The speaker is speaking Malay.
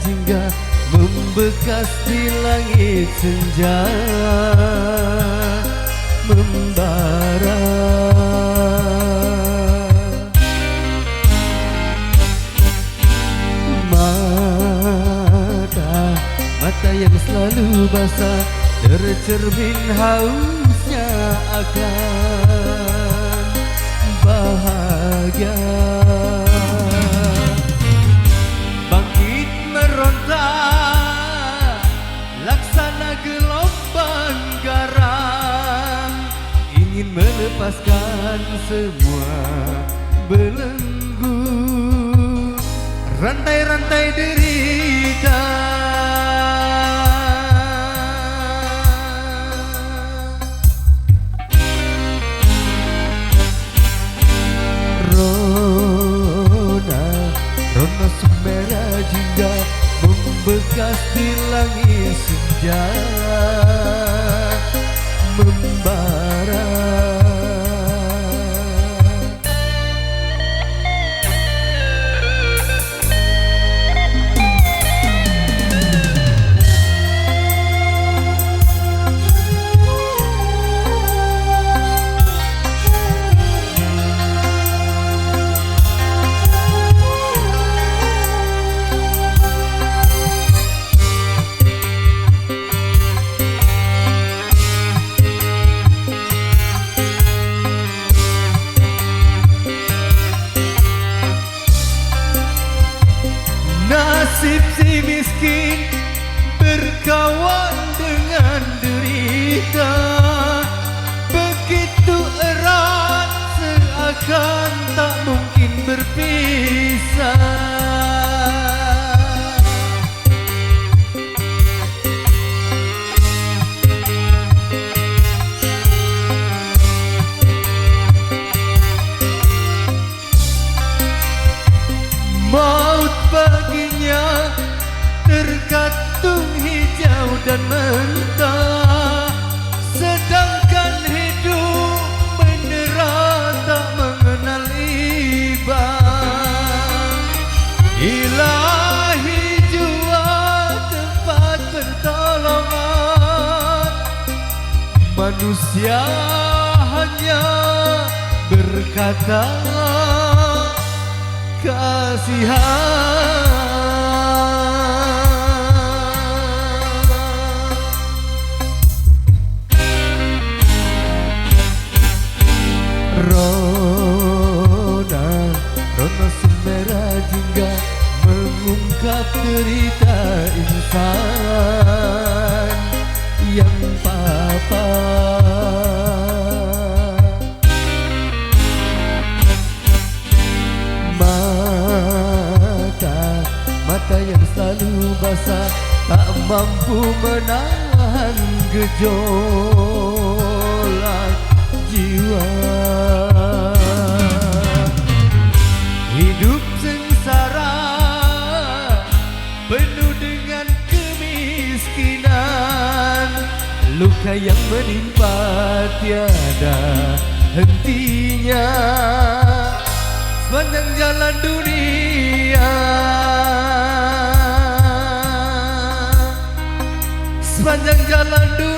jingga membekas di langit senja membara. Mata yang selalu basah tercermin hausnya akan bahagia. Bangkit meronta laksana gelombang garam, ingin melepaskan semua belenggu rantai-rantai derita. Rona sumera jingga membekas di langit senja membara. Nasib si miskin berkawan dengan derita, begitu erat seakan tak mungkin berpisah. Maut baginya terkatung hijau dan mentah, sedangkan hidup menera tak mengenal iba. Ilahi jua tempat pertolongan, manusia hanya berkata kasihan. Rona sumera jingga mengungkap derita insan yang papa. Mata yang selalu basah tak mampu menahan gejolak jiwa. Hidup sengsara penuh dengan kemiskinan, luka yang menimpa tiada hentinya sepanjang jalan dunia. Sepanjang jalan dunia.